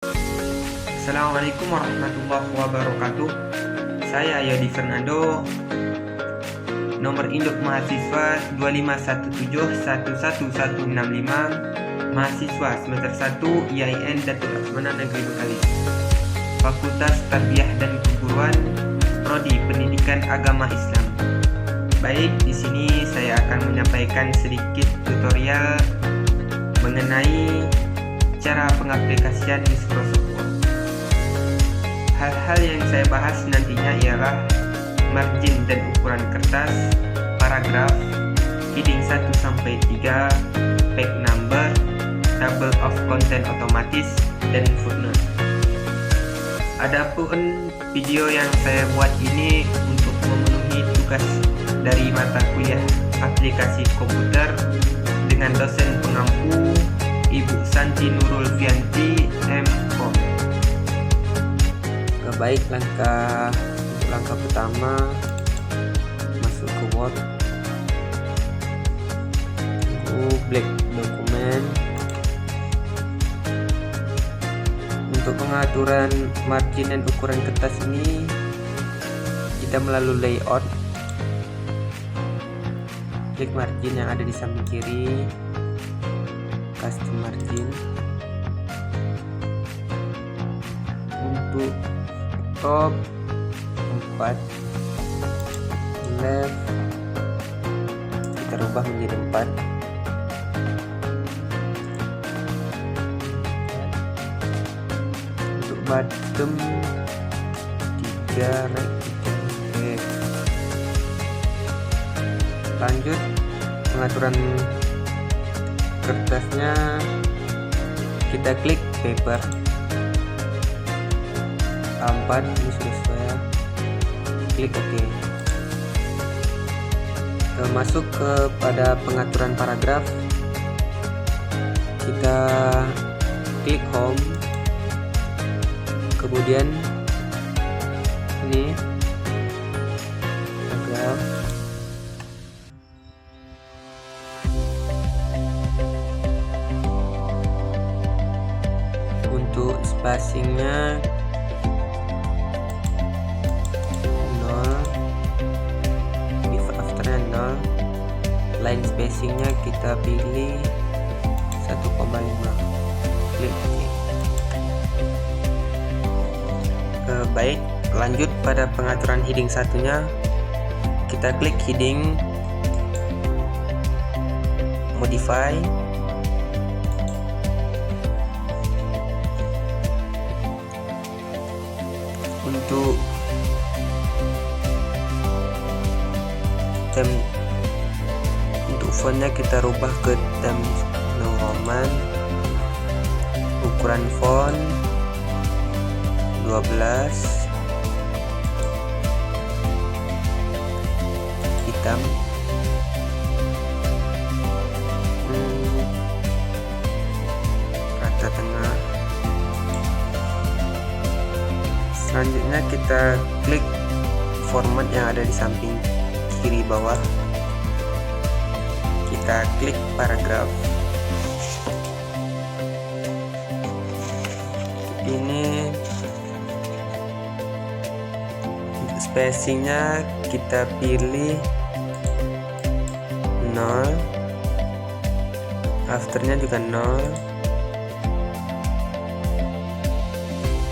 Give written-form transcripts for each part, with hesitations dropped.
Assalamualaikum warahmatullahi wabarakatuh. Saya Yodi Fernando, nomor induk mahasiswa 2517111165, mahasiswa semester 1 IAIN Datuk Laksamana Negeri Bekalis, Fakultas Tarbiyah dan Keguruan, Prodi Pendidikan Agama Islam. Baik, di sini saya akan menyampaikan sedikit tutorial mengenai cara pengaplikasian Microsoft Word. Hal-hal yang saya bahas nantinya ialah margin dan ukuran kertas, paragraf, heading 1-3, page number, table of content otomatis, dan footnote. Adapun video yang saya buat ini untuk memenuhi tugas dari mata kuliah aplikasi komputer dengan dosen pengampu Ibu Santi Nurul Fianti M.Com. Baik, langkah pertama, masuk ke Word, black dokumen. Untuk pengaturan margin dan ukuran kertas ini kita melalui layout, klik margin yang ada di samping kiri, custom margin. Untuk top 4, left kita rubah menjadi 4. Untuk bottom 3, right. Oke. Lanjut pengaturan kertasnya, kita klik paper A4, ini sudah saya klik OK. Masuk kepada pengaturan paragraf, kita klik home, kemudian ini paragraf, untuk spacingnya line spacingnya kita pilih 1,5, klik OK. Baik, lanjut pada pengaturan heading satunya, kita klik heading, modify, untuk fontnya kita rubah ke Times New Roman, ukuran font 12, hitam, rata tengah. Selanjutnya kita klik format yang ada di samping kiri bawah, kita klik paragraf. Ini spacingnya kita pilih 0, afternya juga 0.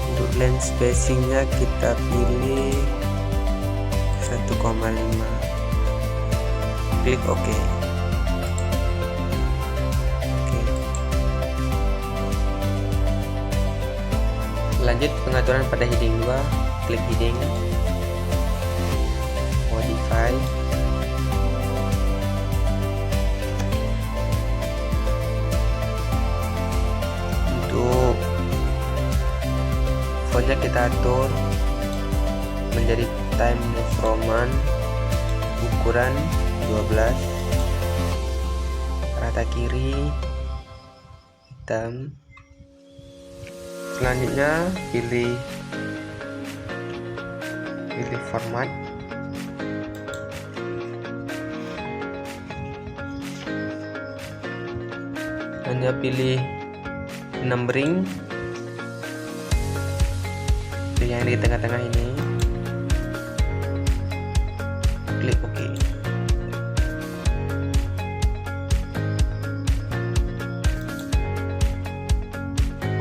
Untuk length spacingnya kita pilih 1,5, klik OK. Lanjut pengaturan pada heading 2, klik heading, modify, untuk fontnya kita atur menjadi Times New Roman, ukuran 12, rata kiri, hitam. Selanjutnya pilih format, hanya pilih numbering, yang di tengah-tengah ini, klik OK.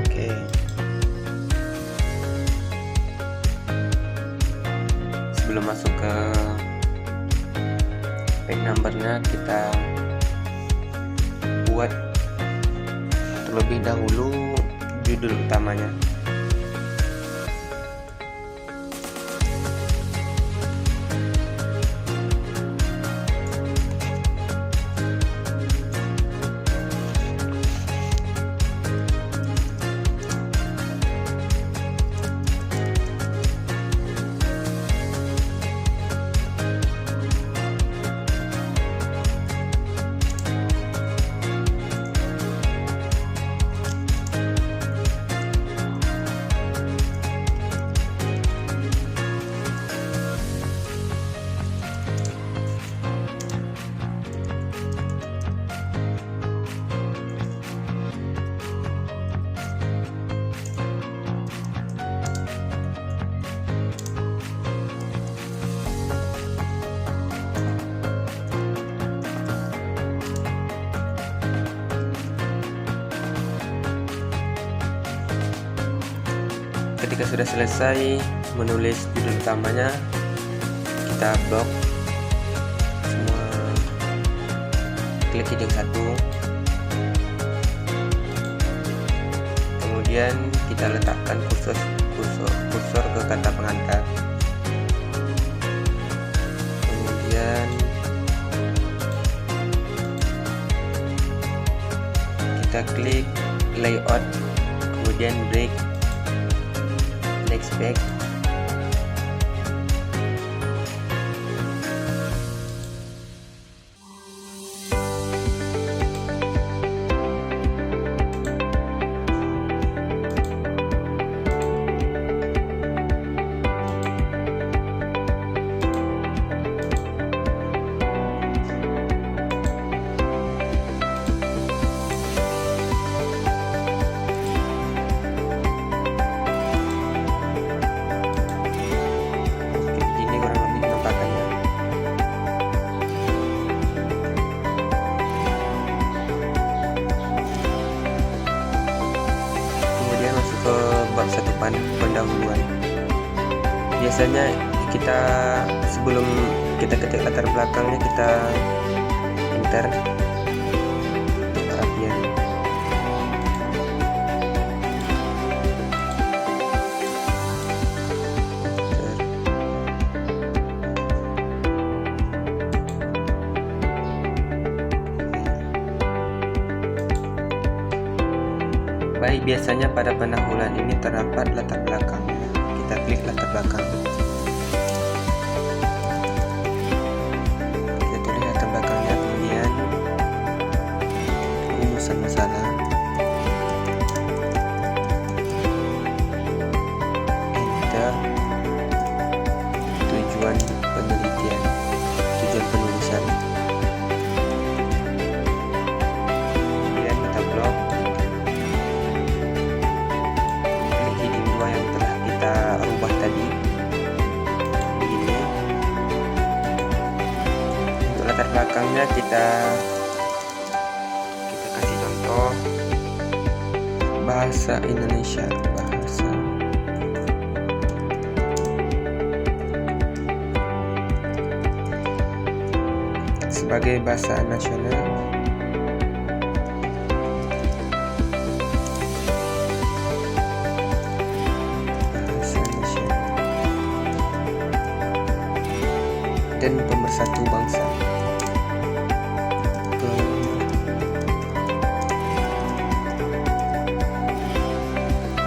Oke. Sebelum masuk ke page numbernya, kita buat terlebih dahulu judul utamanya. Ketika sudah selesai menulis judul utamanya, kita blok semua, klik heading 1, kemudian kita letakkan kursor ke kata pengantar, kemudian kita klik layout, kemudian break, next back, bab 1 pendahuluan. Biasanya kita sebelum kita ketik latar belakangnya, kita enter untuk kerapian. Baik, biasanya pada pendahuluan ini terdapat latar belakangnya. Kita klik latar belakang. Kita tulis latar belakangnya, kemudian rumusan masalah. Enter. Tujuan penelitian, tujuan penulisan. Kemudian kita blok. Ubah tadi begini. Untuk latar belakangnya kita kasih contoh bahasa Indonesia, bahasa sebagai bahasa nasional. Dan pemersatu bangsa.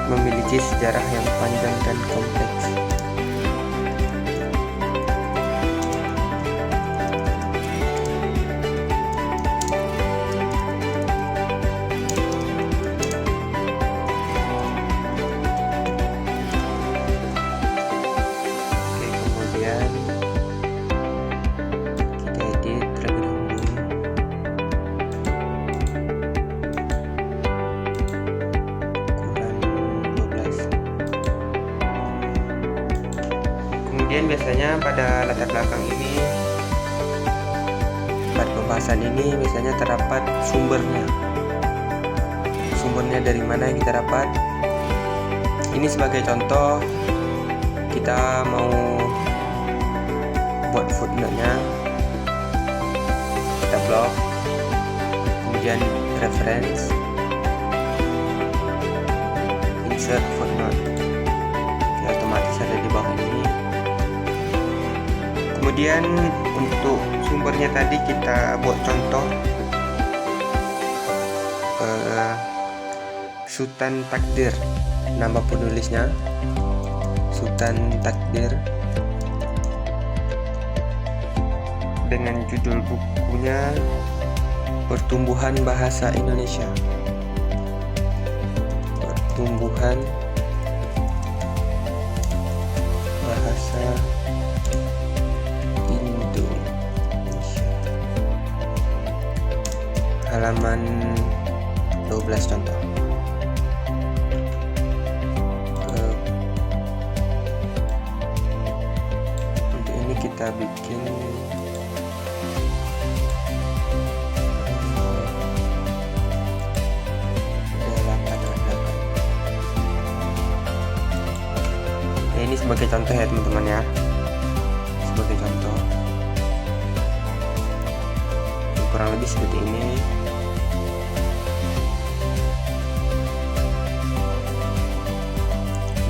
Memiliki sejarah yang panjang dan kompleks. Kemudian biasanya pada latar belakang ini, pada pembahasan ini biasanya terdapat sumbernya. Sumbernya dari mana yang kita dapat? Ini sebagai contoh, kita mau buat footnote-nya, kita blok, kemudian reference, insert footnote. Oke, otomatis ada di bawah ini. Kemudian untuk sumbernya tadi kita buat contoh Sultan Takdir, nama penulisnya Sultan Takdir, dengan judul bukunya Pertumbuhan Bahasa Indonesia. Pertumbuhan Bahasa Indonesia, halaman 12 contoh. Untuk ini kita bikin ini sebagai contoh ya teman-teman ya, sebagai contoh kurang lebih seperti ini.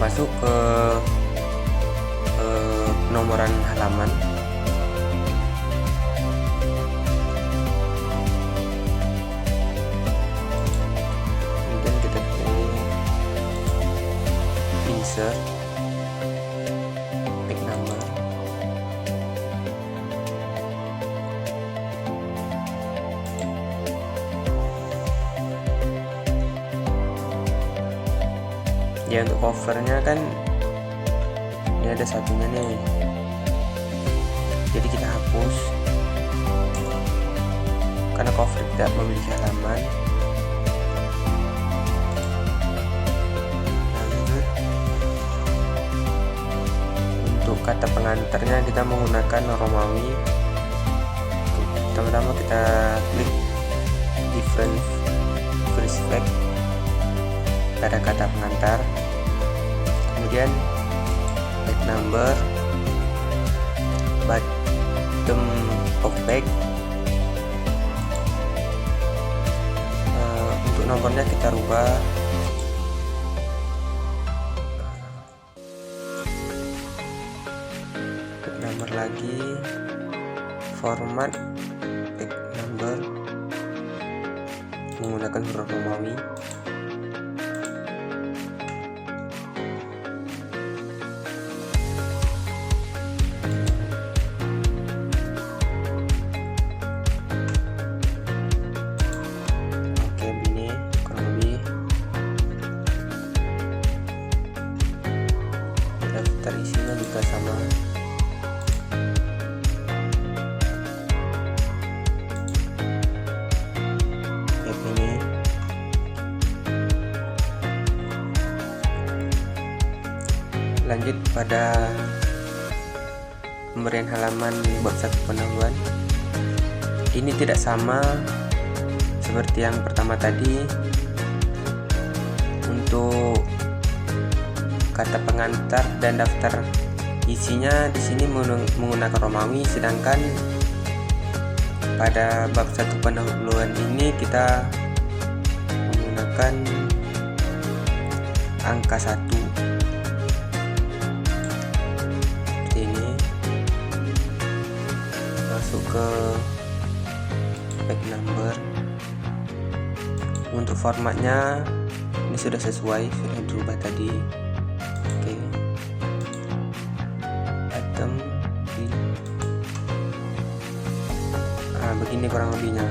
Masuk ke penomoran halaman, kemudian kita pilih insert number, ya. Untuk covernya kan ini ada satunya nih, jadi kita hapus karena cover tidak memiliki halaman. Untuk kata pengantarnya kita menggunakan Romawi. Pertama-tama kita klik different first flag pada kata pengantar, kemudian back number, bottom of back. Untuk nomornya kita rubah nomor lagi, format back number menggunakan huruf Romawi. Oke, ini kurang lebih. Daftar isinya juga sama. Lanjut pada pemberian halaman bab 1 pendahuluan. Ini tidak sama seperti yang pertama tadi. Untuk kata pengantar dan daftar isinya di sini menggunakan Romawi, sedangkan pada bab 1 pendahuluan ini kita menggunakan angka 1. Masuk ke back number. Untuk formatnya ini sudah sesuai, sudah dirubah tadi. Oke, item begini kurang lebihnya.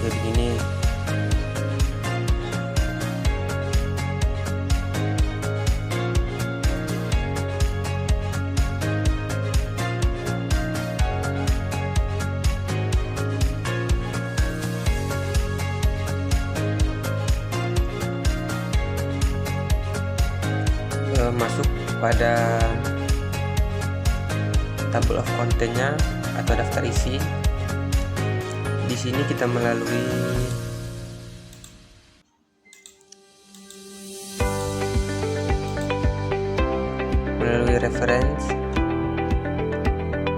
Kayak begini. pada table of content-nya atau daftar isi. Di sini kita melalui reference,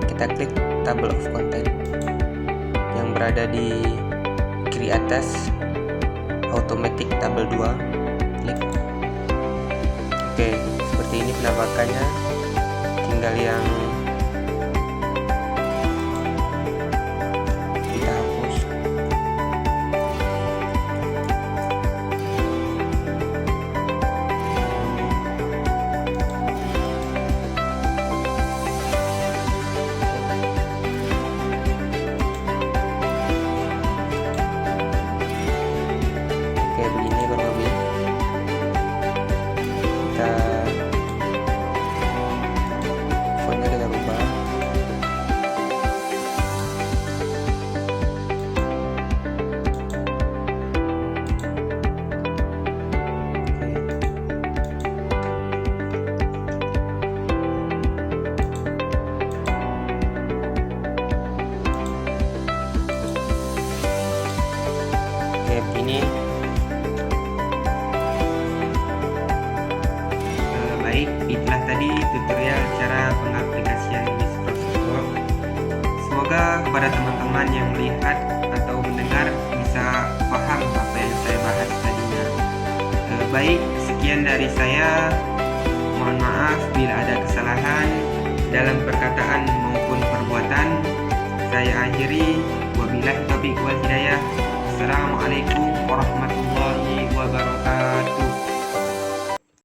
kita klik table of content yang berada di kiri atas, automatic table 2, klik. Oke, seperti ini penampakannya, tinggal yang kita hapus. Oke, begini kurang lebih. Fontnya kita rubah. Oke, begini. Baik, itulah tadi tutorial cara pengaplikasian Microsoft. Semoga kepada teman-teman yang melihat atau mendengar bisa paham apa yang saya bahas tadinya. Baik, sekian dari saya. Mohon maaf bila ada kesalahan dalam perkataan maupun perbuatan. Saya akhiri. Wabillahi taufiq wal hidayah. Assalamualaikum warahmatullahi wabarakatuh.